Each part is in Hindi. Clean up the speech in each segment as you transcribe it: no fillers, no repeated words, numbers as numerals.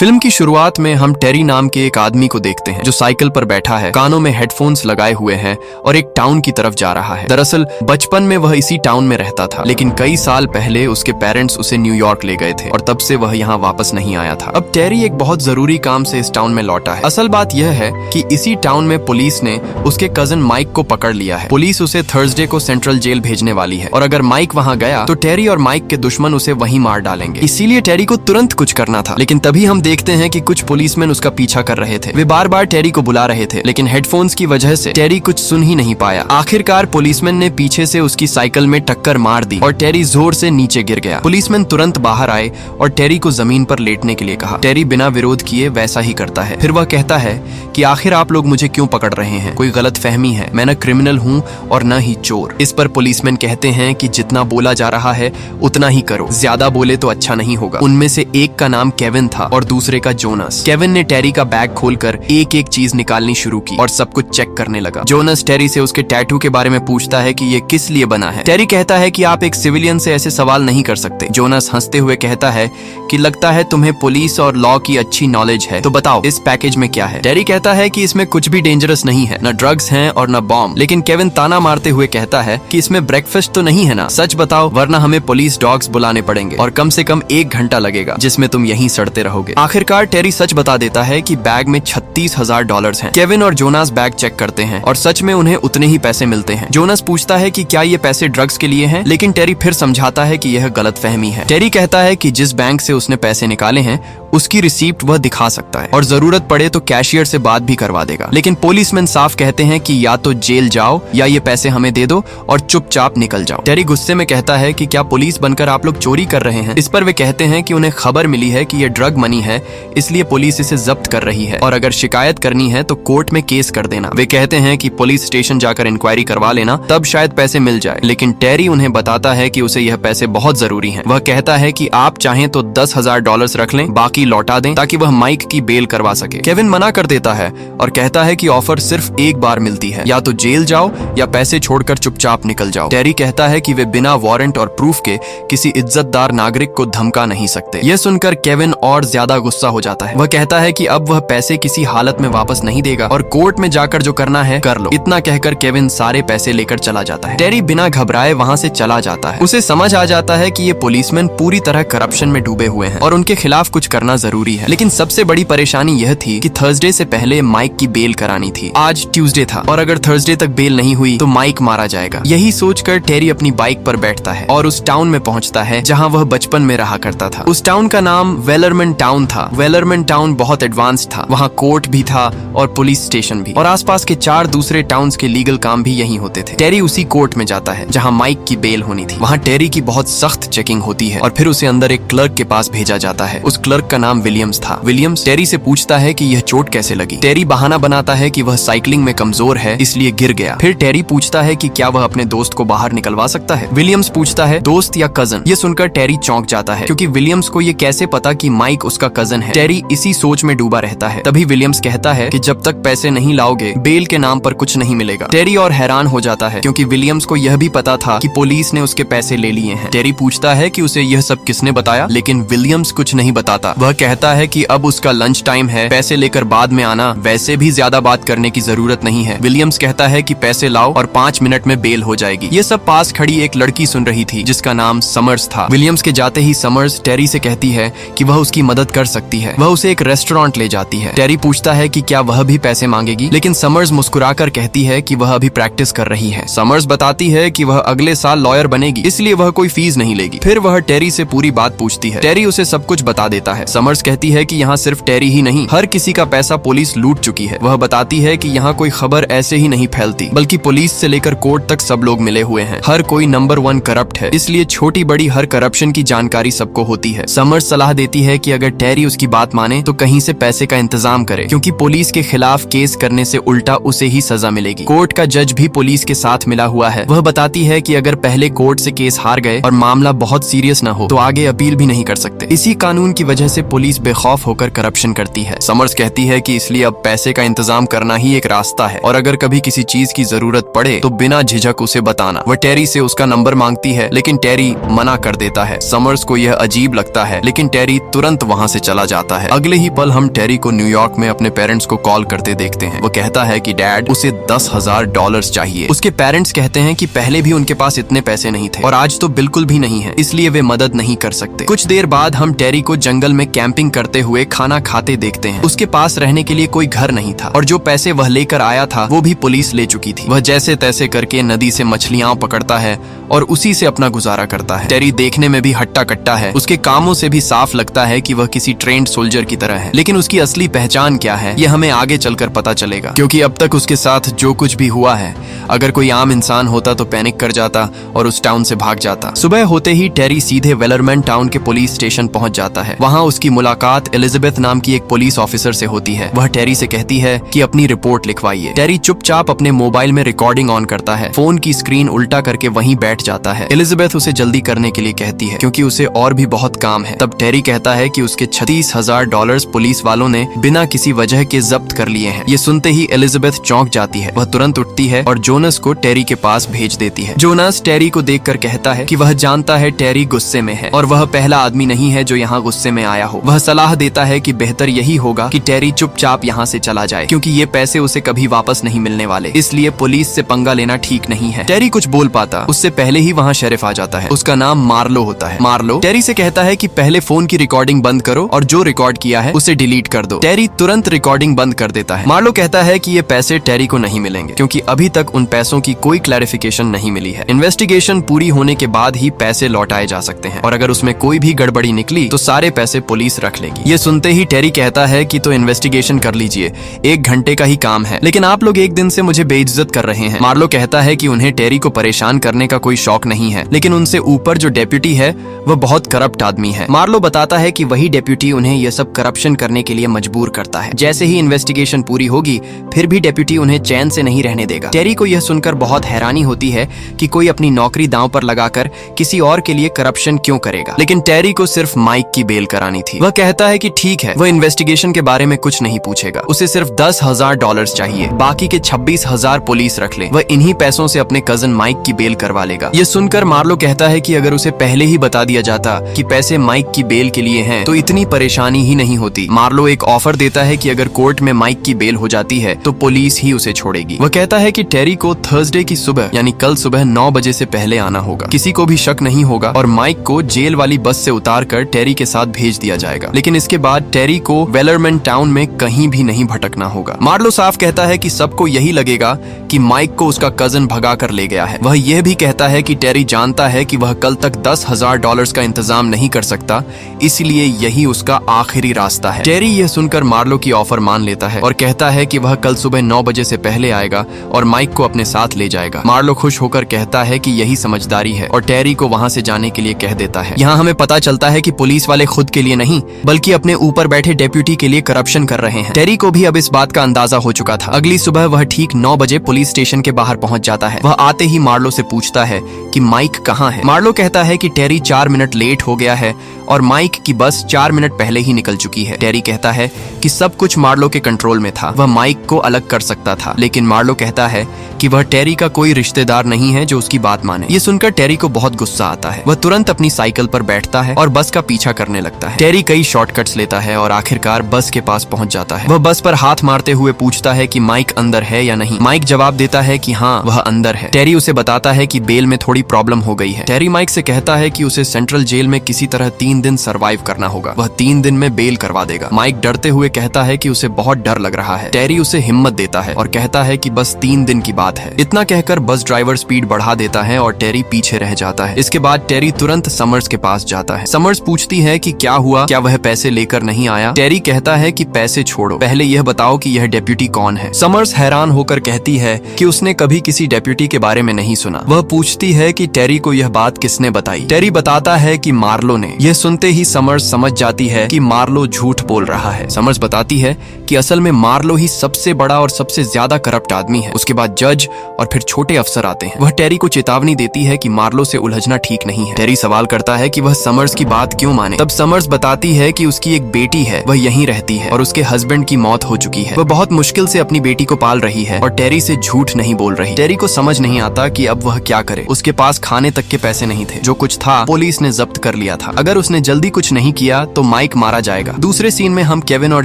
फिल्म की शुरुआत में हम टेरी नाम के एक आदमी को देखते हैं जो साइकिल पर बैठा है, कानों में हेडफोन्स लगाए हुए हैं और एक टाउन की तरफ जा रहा है। दरअसल बचपन में वह इसी टाउन में रहता था, लेकिन कई साल पहले उसके पेरेंट्स उसे न्यूयॉर्क ले गए थे और तब से वह यहाँ वापस नहीं आया था। अब टेरी एक बहुत जरूरी काम से इस टाउन में लौटा है। असल बात यह है कि इसी टाउन में पुलिस ने उसके कजन माइक को पकड़ लिया है। पुलिस उसे थर्सडे को सेंट्रल जेल भेजने वाली है और अगर माइक वहाँ गया तो टेरी और माइक के दुश्मन उसे वहीं मार डालेंगे। इसीलिए टेरी को तुरंत कुछ करना था। लेकिन तभी हम देखते हैं कि कुछ पुलिसमैन उसका पीछा कर रहे थे। वे बार बार टेरी को बुला रहे थे, लेकिन हेडफोन्स की वजह से टेरी कुछ सुन ही नहीं पाया। आखिरकार पुलिसमैन ने पीछे से उसकी साइकिल में टक्कर मार दी और टेरी जोर से नीचे गिर गया। पुलिसमैन तुरंत बाहर आए और टेरी को जमीन पर लेटने के लिए कहा। टेरी बिना विरोध किए वैसा ही करता है। फिर वह कहता है कि आखिर आप लोग मुझे क्यों पकड़ रहे हैं? कोई गलतफहमी है, मैं न क्रिमिनल हूँ और न ही चोर। इस पर पुलिसमैन कहते हैं कि जितना बोला जा रहा है उतना ही करो, ज्यादा बोले तो अच्छा नहीं होगा। उनमें से एक का नाम केविन था और दूसरे का जोनास। केविन ने टेरी का बैग खोलकर एक एक चीज निकालनी शुरू की और सब कुछ चेक करने लगा। जोनास टेरी से उसके टैटू के बारे में पूछता है कि ये किस लिए बना है। टेरी कहता है कि आप एक सिविलियन से ऐसे सवाल नहीं कर सकते। जोनास हंसते हुए कहता है कि लगता है तुम्हें पुलिस और लॉ की अच्छी नॉलेज है, तो बताओ इस पैकेज में क्या है। टेरी कहता है कि इसमें कुछ भी डेंजरस नहीं है, न ड्रग्स हैं और न बॉम्ब। लेकिन केविन ताना मारते हुए कहता है कि इसमें ब्रेकफास्ट तो नहीं है ना? सच बताओ वरना हमें पुलिस डॉग्स बुलाने पड़ेंगे और कम से कम 1 घंटा लगेगा जिसमें तुम यहीं सड़ते रहोगे। आखिरकार टेरी सच बता देता है कि बैग में $36,000 हैं। केविन और जोनास बैग चेक करते हैं और सच में उन्हें उतने ही पैसे मिलते हैं। जोनास पूछता है कि क्या ये पैसे ड्रग्स के लिए हैं, लेकिन टेरी फिर समझाता है कि यह गलतफहमी है। टेरी कहता है कि जिस बैंक से उसने पैसे निकाले हैं उसकी रिसीप्ट वह दिखा सकता है और जरूरत पड़े तो कैशियर से बात भी करवा देगा। लेकिन पुलिसमैन साफ कहते हैं कि या तो जेल जाओ या ये पैसे हमें दे दो और चुपचाप निकल जाओ। टेरी गुस्से में कहता है कि क्या पुलिस बनकर आप लोग चोरी कर रहे हैं? इस पर वे कहते हैं कि उन्हें खबर मिली है कि ये ड्रग मनी है, इसलिए पुलिस इसे जब्त कर रही है और अगर शिकायत करनी है तो कोर्ट में केस कर देना। वे कहते हैं कि पुलिस स्टेशन जाकर इंक्वायरी करवा लेना, तब शायद पैसे मिल जाए। लेकिन टेरी उन्हें बताता है कि उसे यह पैसे बहुत जरूरी हैं। वह कहता है कि आप चाहें तो $10,000 रख लें, बाकी लौटा दें ताकि वह माइक की बेल करवा सके। केविन मना कर देता है और कहता है कि ऑफर सिर्फ एक बार मिलती है, या तो जेल जाओ या पैसे छोड़कर चुपचाप निकल जाओ। टेरी कहता है कि वे बिना वारंट और प्रूफ के किसी इज्जतदार नागरिक को धमका नहीं सकते। यह सुनकर केविन और ज्यादा गुस्सा हो जाता है। वह कहता है कि अब वह पैसे किसी हालत में वापस नहीं देगा और कोर्ट में जाकर जो करना है कर लो। इतना कहकर केविन सारे पैसे लेकर चला जाता है। टेरी बिना घबराए वहाँ से चला जाता है। उसे समझ आ जाता है कि ये पुलिसमैन पूरी तरह करप्शन में डूबे हुए हैं और उनके खिलाफ कुछ करना जरूरी है। लेकिन सबसे बड़ी परेशानी यह थी कि थर्सडे से पहले माइक की बेल करानी थी। आज ट्यूसडे था और अगर थर्सडे तक बेल नहीं हुई तो माइक मारा जाएगा। यही सोचकर टेरी अपनी बाइक पर बैठता है और उस टाउन में पहुंचता है जहां वह बचपन में रहा करता था। उस टाउन का नाम वेलरमन टाउन था। वेलरमन टाउन बहुत एडवांस था। वहाँ कोर्ट भी था और पुलिस स्टेशन भी, और आसपास के 4 दूसरे टाउन्स के लीगल काम भी यहीं होते थे। टेरी उसी कोर्ट में जाता है जहाँ माइक की बेल होनी थी। वहाँ टेरी की बहुत सख्त चेकिंग होती है और फिर उसे अंदर एक क्लर्क के पास भेजा जाता है। उस क्लर्क का नाम विलियम्स था। विलियम्स टेरी से पूछता है कि यह चोट कैसे लगी। टेरी बहाना बनाता है कि वह साइकिलिंग में कमजोर है इसलिए गिर गया। फिर टेरी पूछता है कि क्या वह अपने दोस्त को बाहर निकलवा सकता है। विलियम्स पूछता है दोस्त या कजन। ये सुनकर टेरी चौंक जाता है क्योंकि विलियम्स को ये कैसे पता कि माइक उसका कजन है। टेरी इसी सोच में डूबा रहता है। तभी विलियम्स कहता है कि जब तक पैसे नहीं लाओगे बेल के नाम पर कुछ नहीं मिलेगा। टेरी और हैरान हो जाता है क्योंकि विलियम्स को यह भी पता था कि पुलिस ने उसके पैसे ले लिए हैं। टेरी पूछता है कि उसे यह सब किसने बताया, लेकिन विलियम्स कुछ नहीं बताता। वह कहता है कि अब उसका लंच टाइम है, पैसे लेकर बाद में आना, वैसे भी ज्यादा बात करने की जरूरत नहीं है। विलियम्स कहता है कि पैसे लाओ और 5 मिनट में बेल हो जाएगी। ये सब पास खड़ी एक लड़की सुन रही थी जिसका नाम समर्स था। विलियम्स के जाते ही समर्स टेरी से कहती है कि वह उसकी मदद कर सकती है। वह उसे एक रेस्टोरेंट ले जाती है। टेरी पूछता है कि क्या वह भी पैसे मांगेगी, लेकिन समर्स मुस्कुराकर कहती है कि वह अभी प्रैक्टिस कर रही है। समर्स बताती है कि वह अगले साल लॉयर बनेगी, इसलिए वह कोई फीस नहीं लेगी। फिर वह टेरी से पूरी बात पूछती है। टेरी उसे सब कुछ बता देता है। समर्स कहती है कि यहाँ सिर्फ टेरी ही नहीं, हर किसी का पैसा पुलिस लूट चुकी है। वह बताती है कि यहाँ कोई खबर ऐसे ही नहीं फैलती, बल्कि पुलिस से लेकर कोर्ट तक सब लोग मिले हुए हैं। हर कोई नंबर 1 करप्ट है, इसलिए छोटी बड़ी हर करप्शन की जानकारी सबको होती है। समर्स सलाह देती है कि अगर टेरी उसकी बात माने तो कहीं से पैसे का इंतजाम करे, क्योंकि पुलिस के खिलाफ केस करने से उल्टा उसे ही सजा मिलेगी। कोर्ट का जज भी पुलिस के साथ मिला हुआ है। वह बताती है कि अगर पहले कोर्ट से केस हार गए और मामला बहुत सीरियस न हो तो आगे अपील भी नहीं कर सकते। इसी कानून की वजह से पुलिस बेखौफ होकर करप्शन करती है। समर्स कहती है कि इसलिए अब पैसे का इंतजाम करना ही एक रास्ता है और अगर कभी किसी चीज की जरूरत पड़े तो बिना झिझक उसे बताना। वह टेरी से उसका नंबर मांगती है लेकिन टेरी मना कर देता है। समर्स को यह अजीब लगता है लेकिन टेरी तुरंत वहाँ से चला जाता है। अगले ही पल हम टेरी को न्यूयॉर्क में अपने पेरेंट्स को कॉल करते देखते हैं। वो कहता है कि डैड उसे $10,000 चाहिए। उसके पेरेंट्स कहते हैं कि पहले भी उनके पास इतने पैसे नहीं थे और आज तो बिल्कुल भी नहीं है, इसलिए वे मदद नहीं कर सकते। कुछ देर बाद हम टेरी को जंगल में कैंपिंग करते हुए खाना खाते देखते हैं। उसके पास रहने के लिए कोई घर नहीं था और जो पैसे वह लेकर आया था वो भी पुलिस ले चुकी थी। वह जैसे तैसे करके नदी से मछलियां पकड़ता है और उसी से अपना गुजारा करता है। टेरी देखने में भी हट्टा कट्टा है। उसके कामों से भी साफ लगता है कि वह किसी ट्रेंड सोल्जर की तरह है, लेकिन उसकी असली पहचान क्या है यह हमें आगे चलकर पता चलेगा, क्योंकि अब तक उसके साथ जो कुछ भी हुआ है, अगर कोई आम इंसान होता तो पैनिक कर जाता और उस टाउन से भाग जाता। सुबह होते ही टेरी सीधे वेलरमैन टाउन के पुलिस स्टेशन पहुंच जाता है। वहां उसकी मुलाकात एलिजाबेथ नाम की एक पुलिस ऑफिसर से होती है। वह टेरी से कहती है कि अपनी रिपोर्ट लिखवाइए। टेरी चुपचाप अपने मोबाइल में रिकॉर्डिंग ऑन करता है। फोन की स्क्रीन उल्टा करके वहीं बैठ जाता है। एलिजाबेथ उसे जल्दी करने के लिए कहती है क्योंकि उसे और भी बहुत काम है। तब टेरी कहता है कि उसके $36,000 पुलिस वालों ने बिना किसी वजह के जब्त कर लिए हैं। ये सुनते ही एलिजाबेथ चौंक जाती है। वह तुरंत उठती है और जोनस को टेरी के पास भेज देती है। जोनस टेरी को देखकर कहता है कि वह जानता है टेरी गुस्से में है और वह पहला आदमी नहीं है जो यहाँ गुस्से में आया हो। वह सलाह देता है कि बेहतर यही होगा कि टेरी चुपचाप यहाँ से चला जाए, क्योंकि ये पैसे उसे कभी वापस नहीं मिलने वाले, इसलिए पुलिस से पंगा लेना ठीक नहीं है। टेरी कुछ बोल पाता उससे पहले ही वहाँ शेरिफ आ जाता है। उसका नाम मार्लो होता है। मार्लो टेरी से कहता है कि पहले फोन की रिकॉर्डिंग बंद करो और जो रिकॉर्ड किया है उसे डिलीट कर दो। टेरी तुरंत रिकॉर्डिंग बंद कर देता है। मार्लो कहता है कि ये पैसे टेरी को नहीं मिलेंगे क्योंकि अभी तक उन पैसों की कोई क्लैरिफिकेशन नहीं मिली है। इन्वेस्टिगेशन पूरी होने के बाद ही पैसे लौटाए जा सकते हैं और अगर उसमें कोई भी गड़बड़ी निकली तो सारे पैसे पुलिस रख लेगी। ये सुनते ही टेरी कहता है कि तो इन्वेस्टिगेशन कर लीजिए, 1 घंटे का ही काम है, लेकिन आप लोग एक दिन से मुझे बेइज्जत कर रहे हैं। मार्लो कहता है कि उन्हें टेरी को परेशान करने का कोई शौक नहीं है, लेकिन उनसे ऊपर जो डेप्यूटी है वह बहुत करप्ट आदमी है। मार्लो बताता है कि वही डेप्यूटी उन्हें यह सब करप्शन करने के लिए मजबूर करता है। जैसे ही इन्वेस्टिगेशन पूरी होगी फिर भी डेप्यूटी उन्हें चैन से नहीं रहने देगा। टेरी को यह सुनकर बहुत हैरानी होती है कि कोई अपनी नौकरी दांव पर लगाकर किसी और के लिए करप्शन क्यों करेगा, लेकिन टेरी को सिर्फ माइक की बेल करानी थी। वह कहता है कि ठीक है, वह इन्वेस्टिगेशन के बारे में कुछ नहीं पूछेगा, उसे सिर्फ $10,000 चाहिए, बाकी के 26,000 पुलिस रख ले। वह इन्हीं पैसों से अपने कजन माइक की बेल करवा लेगा। यह सुनकर मार्लो कहता है कि अगर उसे पहले ही बता दिया जाता कि पैसे माइक की बेल के लिए हैं, तो इतनी परेशानी ही नहीं होती। मार्लो एक ऑफर देता है कि अगर कोर्ट में माइक की बेल हो जाती है तो पुलिस ही उसे छोड़ेगी। वह कहता है कि टेरी को थर्सडे की सुबह यानी कल सुबह 9 बजे से पहले आना होगा। किसी को भी शक नहीं होगा और माइक को जेल वाली बस से उतार कर टेरी के साथ भेज दिया जाएगा, लेकिन इसके बाद टेरी को वेलरमैन टाउन में कहीं भी नहीं भटकना होगा। मार्लो साफ कहता है कि सबको यही लगेगा कि माइक को उसका कजन भगा कर ले गया है। वह यह भी कहता है कि टेरी जानता है कि वह कल तक $10,000 का इंतजाम नहीं कर सकता, इसलिए यही उसका आखिरी रास्ता है। टेरी यह सुनकर मार्लो की ऑफर मान लेता है और कहता है कि वह कल सुबह 9 बजे से पहले आएगा और माइक को अपने साथ ले जाएगा। मार्लो खुश होकर कहता है कि यही समझदारी है और टेरी को वहां से जाने के लिए कह देता है। यहाँ हमें पता चलता है कि पुलिस वाले खुद के लिए नहीं बल्कि अपने ऊपर बैठे डेप्यूटी के लिए करप्शन कर रहे हैं। टेरी को भी अब इस बात का अंदाजा हो चुका था। अगली सुबह वह ठीक 9 बजे पुलिस स्टेशन के बाहर पहुंच जाता है। वह आते ही मार्लो से पूछता है कि माइक कहाँ है। मार्लो कहता है कि टेरी 4 मिनट लेट हो गया है और माइक की बस 4 मिनट पहले ही निकल चुकी है। टेरी कहता है कि सब कुछ मार्लो के कंट्रोल में था, वह माइक को अलग कर सकता था, लेकिन मार्लो कहता है कि वह टेरी का कोई रिश्तेदार नहीं है जो उसकी बात माने। ये सुनकर टेरी को बहुत गुस्सा आता है। वह तुरंत अपनी साइकिल पर बैठता है और बस का पीछा करने लगता है। टेरी कई शॉर्टकट्स लेता है और आखिरकार बस के पास पहुंच जाता है। वह बस पर हाथ मारते हुए पूछता है कि माइक अंदर है या नहीं। माइक जवाब देता है कि हाँ, वह अंदर है। टेरी उसे बताता है कि बेल में थोड़ी प्रॉब्लम हो गई है। टेरी माइक से कहता है कि उसे सेंट्रल जेल में किसी तरह 3 दिन सर्वाइव करना होगा। वह 3 दिन में बेल करवा देगा। माइक डरते हुए कहता है कि उसे बहुत डर लग रहा है। टेरी उसे हिम्मत देता है और कहता है कि बस 3 दिन की बात है। इतना कहकर बस ड्राइवर स्पीड बढ़ा देता है और टेरी पीछे रह जाता है। इसके बाद टेरी तुरंत समर्स के पास जाता है। समर्स पूछती है कि क्या हुआ, क्या वह पैसे लेकर नहीं आया। टेरी कहता है कि पैसे छोड़ो, पहले यह बताओ कि यह डेप्यूटी कौन है। समर्स हैरान होकर कहती है कि उसने कभी किसी डेप्यूटी के बारे में नहीं सुना। वह पूछती है कि टेरी को यह बात किसने बताई। टेरी बताता है कि मार्लो ने। यह सुनते ही समर्स समझ जाती है कि मार्लो झूठ बोल रहा है। समर्स बताती है कि असल में मार्लो ही सबसे बड़ा और सबसे ज्यादा करप्ट आदमी है। उसके बाद जज और फिर छोटे अफसर आते हैं। वह टेरी को चेतावनी देती है कि मार्लो से उलझना ठीक नहीं है। टेरी सवाल करता है कि वह समर्स की बात क्यों माने। तब समर्स बताती है कि उसकी एक बेटी है, वह यहीं रहती है और उसके हस्बैंड की मौत हो चुकी है। वह बहुत मुश्किल से अपनी बेटी को पाल रही है और टेरी से झूठ नहीं बोल रही। टेरी को समझ नहीं आता कि अब वह क्या करे। उसके पास खाने तक के पैसे नहीं थे। जो कुछ था पुलिस ने जब्त कर लिया था। अगर उसने जल्दी कुछ नहीं किया तो माइक मारा जाएगा। दूसरे सीन में हम केविन और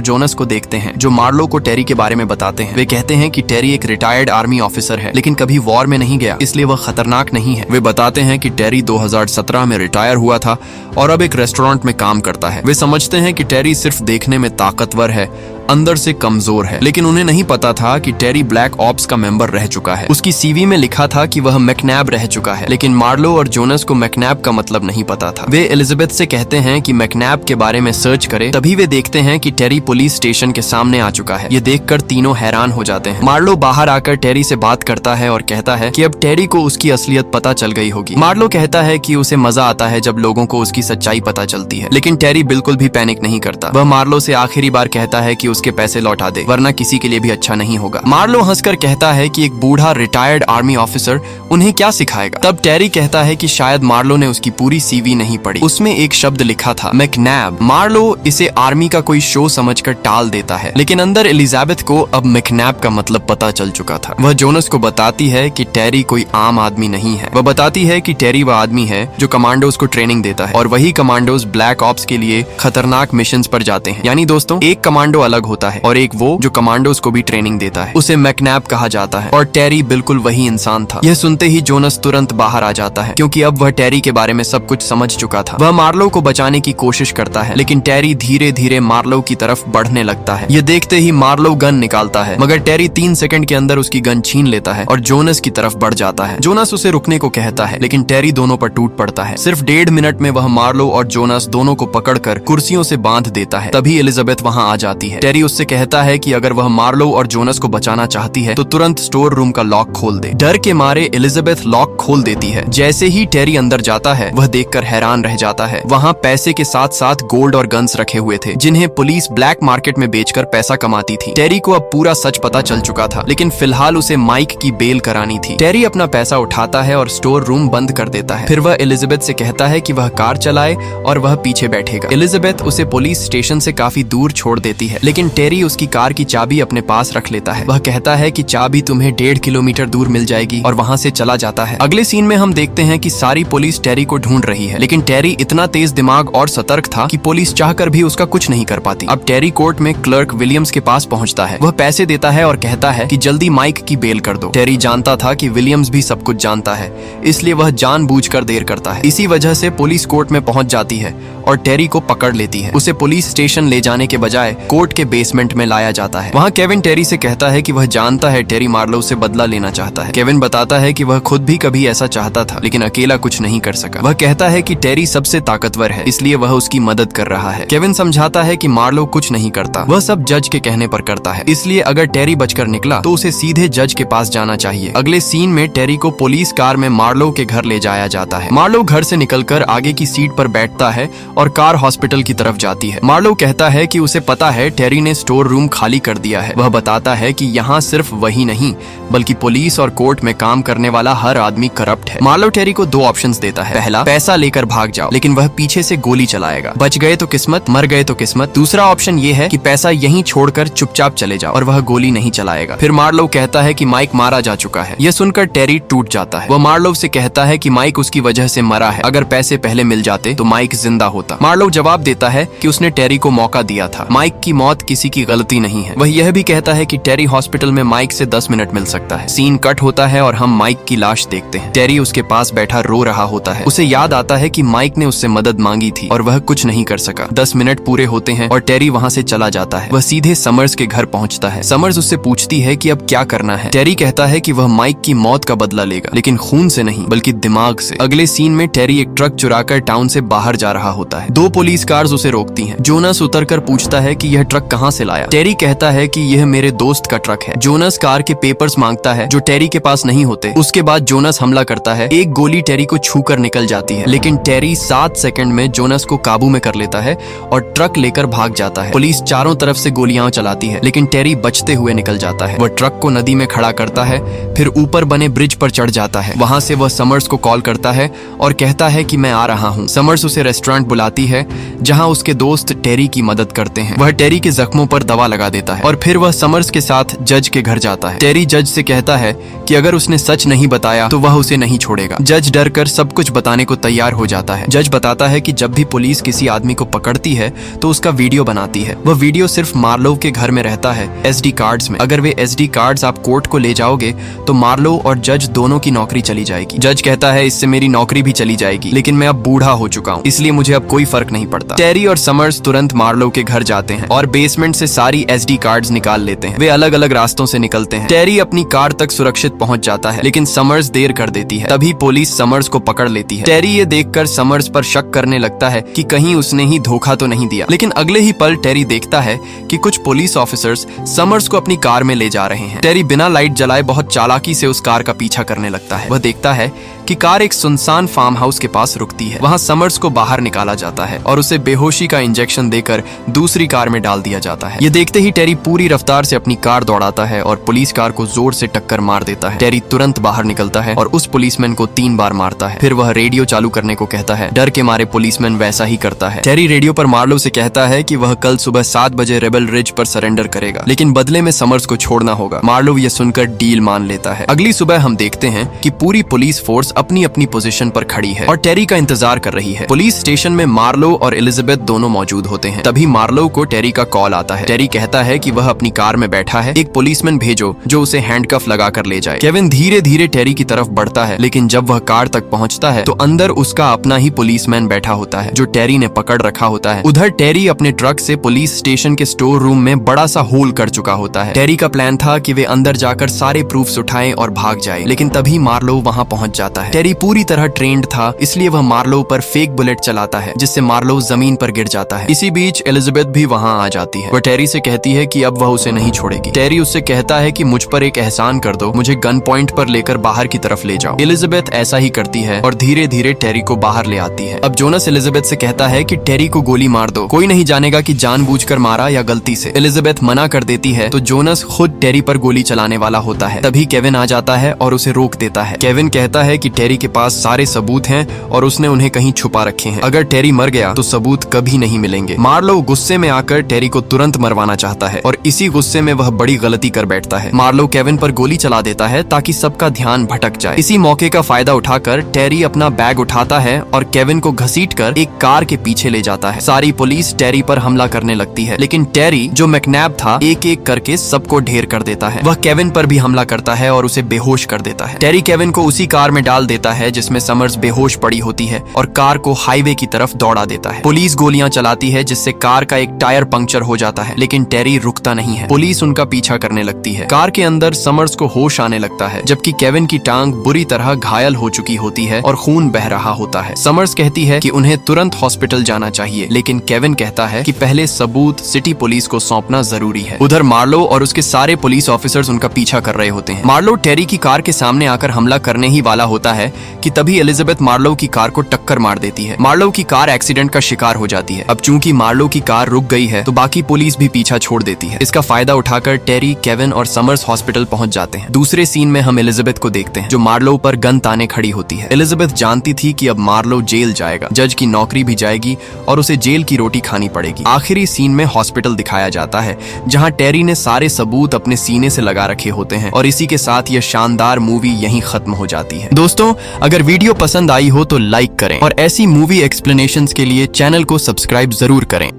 जोनस को देखते हैं जो मार्लो को टेरी के बारे में बताते हैं। वे कहते हैं कि टेरी एक रिटायर्ड आर्मी ऑफिसर है लेकिन कभी वॉर में नहीं गया, इसलिए वह खतरनाक नहीं है। वे बताते हैं कि टेरी 2017 में रिटायर हुआ था और अब एक रेस्टोरेंट में काम करता है। वे समझते हैं कि टेरी सिर्फ देखने में ताकतवर है, अंदर से कमजोर है। लेकिन उन्हें नहीं पता था कि टेरी ब्लैक ऑप्स का मेंबर रह चुका है। उसकी सीवी में लिखा था कि वह मैकनैब रह चुका है, लेकिन मार्लो और जोनस को मैकनैब का मतलब नहीं पता था। वे एलिजाबेथ से कहते हैं कि मैकनैब के बारे में सर्च करे। तभी वे देखते हैं कि टेरी पुलिस स्टेशन के सामने आ चुका है। ये देखकर तीनों हैरान हो जाते हैं। मार्लो बाहर आकर टेरी से बात करता है और कहता है कि अब टेरी को उसकी असलियत पता चल गई होगी। मार्लो कहता है कि उसे मजा आता है जब लोगों को उसकी सच्चाई पता चलती है, लेकिन टेरी बिल्कुल भी पैनिक नहीं करता। वह मार्लो से आखिरी बार कहता है कि उसके पैसे लौटा दे, वरना किसी के लिए भी अच्छा नहीं होगा। मार्लो हंसकर कहता है कि एक बूढ़ा रिटायर्ड आर्मी ऑफिसर उन्हें क्या सिखाएगा। तब टेरी कहता है कि शायद मार्लो ने उसकी पूरी सीवी नहीं पढ़ी। उसमें एक शब्द लिखा था मैकनैब। मार्लो इसे आर्मी का कोई शो समझकर टाल देता है, लेकिन अंदर एलिजाबेथ को अब मैकनैब का मतलब पता चल चुका था। वह जोनस को बताती है कि टेरी कोई आम आदमी नहीं है। वह बताती है कि टेरी वह आदमी है जो कमांडोज को ट्रेनिंग देता है और वही कमांडोज ब्लैक ऑप्स के लिए खतरनाक मिशंस पर जाते हैं। यानी दोस्तों, एक कमांडो अलग होता है और एक वो जो कमांडोज को भी ट्रेनिंग देता है। उसे मैकनैब कहा जाता है और टेरी बिल्कुल वही इंसान था। यह सुनते ही जोनस तुरंत बाहर आ जाता है क्योंकि अब वह टेरी के बारे में सब कुछ समझ चुका था। वह मार्लो को बचाने की कोशिश करता है, लेकिन टेरी धीरे धीरे मार्लो की तरफ बढ़ने लगता है। यह देखते ही मार्लो गन निकालता है, मगर टेरी 3 सेकंड के अंदर उसकी गन छीन लेता है और जोनस की तरफ बढ़ जाता है। जोनस उसे रुकने को कहता है, लेकिन टेरी दोनों पर टूट पड़ता है। सिर्फ 1.5 मिनट में वह मार्लो और जोनस दोनों को पकड़कर कुर्सियों से बांध देता है। तभी एलिजाबेथ वहां आ जाती है। टेरी उससे कहता है कि अगर वह मार्लो और जोनस को बचाना चाहती है तो तुरंत स्टोर रूम का लॉक खोल दे। डर के मारे एलिजाबेथ लॉक खोल देती है। जैसे ही टेरी अंदर जाता है वह देखकर हैरान रह जाता है। वहाँ पैसे के साथ साथ गोल्ड और गन्स रखे हुए थे जिन्हें पुलिस ब्लैक मार्केट में बेचकर पैसा कमाती थी। टेरी को अब पूरा सच पता चल चुका था, लेकिन फिलहाल उसे माइक की बेल करानी थी। टेरी अपना पैसा उठाता है और स्टोर रूम बंद कर देता है। फिर वह एलिजाबेथ से कहता है कि वह कार चलाए और वह पीछे बैठेगा। एलिजाबेथ उसे पुलिस स्टेशन से काफी दूर छोड़ देती है, लेकिन टेरी उसकी कार की चाबी अपने पास रख लेता है। वह कहता है कि चाबी तुम्हें 1.5 किलोमीटर दूर मिल जाएगी और वहाँ से चला जाता है। अगले सीन में हम देखते हैं कि सारी पुलिस टेरी को ढूंढ रही है, लेकिन टेरी इतना तेज दिमाग और सतर्क था कि पुलिस चाहकर भी उसका कुछ नहीं कर पाती। अब टेरी कोर्ट में क्लर्क विलियम्स के पास पहुंचता है। वह पैसे देता है और कहता है कि जल्दी माइक की बेल कर दो। टेरी जानता था कि विलियम्स भी सब कुछ जानता है, इसलिए वह जानबूझकर देर करता है। इसी वजह से पुलिस कोर्ट में पहुंच जाती है और टेरी को पकड़ लेती है। उसे पुलिस स्टेशन ले जाने के बजाय कोर्ट के बेसमेंट में लाया जाता है। वहाँ केविन टेरी से कहता है कि वह जानता है टेरी मार्लो से बदला लेना चाहता है। केविन बताता है कि वह खुद भी कभी ऐसा चाहता था, लेकिन अकेला कुछ नहीं कर सका। वह कहता है कि टेरी सबसे ताकतवर है, इसलिए वह उसकी मदद कर रहा है। केविन समझाता है कि मार्लो कुछ नहीं करता, वह सब जज के कहने पर करता है। इसलिए अगर टेरी बचकर निकला तो उसे सीधे जज के पास जाना चाहिए। अगले सीन में टेरी को पुलिस कार में मार्लो के घर ले जाया जाता है। मार्लो घर से निकलकर आगे की सीट पर बैठता है और कार हॉस्पिटल की तरफ जाती है। मार्लो कहता है कि उसे पता है टेरी ने स्टोर रूम खाली कर दिया है। वह बताता है कि यहाँ सिर्फ वही नहीं बल्कि पुलिस और कोर्ट में काम करने वाला हर आदमी करप्ट है। मार्लो टेरी को 2 ऑप्शंस देता है। पहला, पैसा लेकर भाग जाओ, लेकिन वह पीछे से गोली चलाएगा। बच गए तो किस्मत, मर गए तो किस्मत। दूसरा ऑप्शन ये है कि पैसा यहीं छोड़कर चुपचाप चले जाओ और वह गोली नहीं चलाएगा। फिर मार्लो कहता है कि माइक मारा जा चुका है। यह सुनकर टेरी टूट जाता है। वह मार्लो से कहता है कि माइक उसकी वजह से मरा है, अगर पैसे पहले मिल जाते तो माइक जिंदा होता। मार्लो जवाब देता है कि उसने टेरी को मौका दिया था, माइक की मौत किसी की गलती नहीं है। वह यह भी कहता है कि टेरी हॉस्पिटल में माइक से 10 मिनट मिल सकता है। सीन कट होता है और हम माइक की लाश देखते हैं। टेरी उसके पास बैठा रो रहा होता है। उसे याद आता है कि माइक ने उससे मदद मांगी थी और वह कुछ नहीं कर सका। 10 मिनट पूरे होते हैं और टेरी वहाँ से चला जाता है। वह सीधे समर्स के घर पहुँचता है। समर्स उससे पूछती है कि अब क्या करना है। टेरी कहता है कि वह माइक की मौत का बदला लेगा, लेकिन खून से नहीं बल्कि दिमाग से। अगले सीन में टेरी एक ट्रक चुराकर टाउन से बाहर जा रहा होता है। जाता है। 2 पुलिस कार्स उसे रोकती हैं। जोनस उतरकर पूछता है कि यह ट्रक कहां से लाया। टेरी कहता है कि यह मेरे दोस्त का ट्रक है। जोनस कार के पेपर्स मांगता है जो टेरी के पास नहीं होते। उसके बाद जोनस हमला करता है। एक गोली टेरी को छूकर निकल जाती है, लेकिन टेरी 7 सेकंड में जोनस को काबू में कर लेता है और ट्रक लेकर भाग जाता है। पुलिस चारों तरफ से गोलियां चलाती है, लेकिन टेरी बचते हुए निकल जाता है। वह ट्रक को नदी में खड़ा करता है, फिर ऊपर बने ब्रिज पर चढ़ जाता है। वहां से वह समर्स को कॉल करता है और कहता है कि मैं आ रहा हूं। समर्स उसे रेस्टोरेंट बुलाती है जहां उसके दोस्त टेरी की मदद करते हैं। वह टेरी के जख्मों पर दवा लगा देता है और फिर वह समर्स के साथ जज के घर जाता है। टेरी जज से कहता है कि अगर उसने सच नहीं बताया तो वह उसे नहीं छोड़ेगा। जज डर कर सब कुछ बताने को तैयार हो जाता है। जज बताता है कि जब भी पुलिस किसी आदमी को पकड़ती है तो उसका वीडियो बनाती है। वह वीडियो सिर्फ मार्लोव के घर में रहता है, SD कार्ड्स में। अगर वे SD कार्ड्स आप कोर्ट को ले जाओगे तो मार्लोव और जज दोनों की नौकरी चली जाएगी। जज कहता है इससे मेरी नौकरी भी चली जाएगी, लेकिन मैं अब बूढ़ा हो चुका हूँ, इसलिए मुझे अब कोई फर्क नहीं पड़ता। टेरी और समर्स तुरंत मार्लोव के घर जाते हैं और बेसमेंट से सारी SD कार्ड्स निकाल लेते हैं। वे अलग अलग रास्तों से निकलते हैं। टेरी अपनी कार तक सुरक्षित पहुंच जाता है, लेकिन समर्स देर कर देती है। तभी पुलिस समर्स को पकड़ लेती है। टेरी ये देखकर समर्स पर शक करने लगता है कि कहीं उसने ही धोखा तो नहीं दिया, लेकिन अगले ही पल टेरी देखता है कि कुछ पुलिस ऑफिसर्स समर्स को अपनी कार में ले जा रहे हैं। टेरी बिना लाइट जलाए बहुत चालाकी से उस कार का पीछा करने लगता है। वह देखता है कि कार एक सुनसान फार्म हाउस के पास रुकती है। वहां समर्स को बाहर निकाला जाता है और उसे बेहोशी का इंजेक्शन देकर दूसरी कार में डाल दिया जाता है। ये देखते ही टेरी पूरी रफ्तार से अपनी कार दौड़ाता है और पुलिस कार को जोर से टक्कर मार देता है। टेरी तुरंत बाहर निकलता है और उस पुलिसमैन को 3 बार मारता है। फिर वह रेडियो चालू करने को कहता है। डर के मारे पुलिसमैन वैसा ही करता है। टेरी रेडियो पर मार्लोव से कहता है कि वह कल सुबह 7 बजे रेबल रिज पर सरेंडर करेगा, लेकिन बदले में समर्स को छोड़ना होगा। मार्लोव यह सुनकर डील मान लेता है। अगली सुबह हम देखते हैं कि पूरी पुलिस फोर्स अपनी अपनी पोजीशन पर खड़ी है और टेरी का इंतजार कर रही है। पुलिस स्टेशन में मार्लोव और एलिजाबेथ दोनों मौजूद होते हैं। तभी मार्लोव को टेरी का कॉल आता है। टेरी कहता है कि वह अपनी कार में बैठा है, एक पुलिसमैन भेजो जो उसे हैंडकफ लगाकर ले जाए। केविन धीरे धीरे टेरी की तरफ बढ़ता है, लेकिन जब वह कार तक पहुंचता है तो अंदर उसका अपना ही पुलिसमैन बैठा होता है जो टेरी ने पकड़ रखा होता है। उधर टेरी अपने ट्रक से पुलिस स्टेशन के स्टोर रूम में बड़ा सा होल कर चुका होता है। टेरी का प्लान था कि वे अंदर जाकर सारे प्रूफ्स उठाएं और भाग जाए, लेकिन तभी मार्लोव वहां पहुंच जाता है। टेरी पूरी तरह ट्रेंड था, इसलिए वह मार्लोव पर फेक बुलेट चलाता है, जिससे मार्लोव जमीन पर गिर जाता है। इसी बीच एलिजाबेथ भी वहां आ जाती है। वह टेरी से कहती है कि अब वह उसे नहीं छोड़ेगी। टेरी उससे कहता है कि मुझ पर एक एहसान कर दो, मुझे गन पॉइंट पर लेकर बाहर की तरफ ले जाओ। एलिजाबेथ ऐसा ही करती है और धीरे धीरे टेरी को बाहर ले आती है। अब जोनस एलिजाबेथ से कहता है कि टेरी को गोली मार दो, कोई नहीं जानेगा कि जानबूझकर मारा या गलती से। एलिजाबेथ मना कर देती है तो जोनस खुद टेरी पर गोली चलाने वाला होता है। तभी केविन आ जाता है और उसे रोक देता है। केविन कहता है कि टेरी के पास सारे सबूत हैं और उसने उन्हें कहीं छुपा रखे हैं। अगर टेरी मर गया तो सबूत कभी नहीं मिलेंगे। मार्लोव गुस्से में आकर टेरी को तुरंत मरवाना चाहता है और इसी गुस्से में वह बड़ी गलती कर बैठता है। मार्लोव केविन पर गोली चला देता है ताकि सबका ध्यान भटक जाए। इसी मौके का फायदा उठाकर टेरी अपना बैग उठाता है और केविन को घसीटकर एक कार के पीछे ले जाता है। सारी पुलिस टेरी पर हमला करने लगती है, लेकिन टेरी जो मैकनैब था एक एक करके सबको ढेर कर देता है। वह केविन पर भी हमला करता है और उसे बेहोश कर देता है। टेरी केविन को उसी कार में डाल देता है जिसमें समर्स बेहोश पड़ी होती है और कार को हाईवे की तरफ दौड़ा देता है। पुलिस गोलियां चलाती है जिससे कार का एक टायर पंक्चर हो जाता है, लेकिन टेरी रुकता नहीं है। पुलिस उनका पीछा करने लगती है। कार के अंदर समर्स को होश आने लगता है, जबकि केविन की टांग बुरी तरह घायल हो चुकी होती है और खून बह रहा होता है। समर्स कहती है कि उन्हें तुरंत हॉस्पिटल जाना चाहिए, लेकिन केविन कहता है कि पहले सबूत सिटी पुलिस को सौंपना जरूरी है। उधर मार्लोव और उसके सारे पुलिस ऑफिसर्स उनका पीछा कर रहे होते हैं। मार्लोव टेरी की कार के सामने आकर हमला करने ही वाला होता है कि तभी एलिजाबेथ मार्लोव की कार को टक्कर मार देती है। मार्लोव की कार एक्सीडेंट का शिकार हो जाती है। अब चूंकि मार्लोव की कार रुक गई है तो बाकी पुलिस भी पीछा छोड़ देती है। इसका फायदा उठाकर टेरी, केविन और समर्स हॉस्पिटल पहुंच जाते हैं। दूसरे सीन में हम एलिजाबेथ को देखते हैं जो मार्लोव पर गन ताने खड़ी होती है। एलिजाबेथ जानती थी कि अब मार्लोव जेल जाएगा, जज की नौकरी भी जाएगी और उसे जेल की रोटी खानी पड़ेगी। आखिरी सीन में हॉस्पिटल दिखाया जाता है जहां टेरी ने सारे सबूत अपने सीने से लगा रखे होते हैं और इसी के साथ यह शानदार मूवी यहीं खत्म हो जाती है। दोस्तों, अगर वीडियो पसंद आई हो तो लाइक करें और ऐसी मूवी एक्सप्लेनेशंस के लिए चैनल को सब्सक्राइब जरूर करें।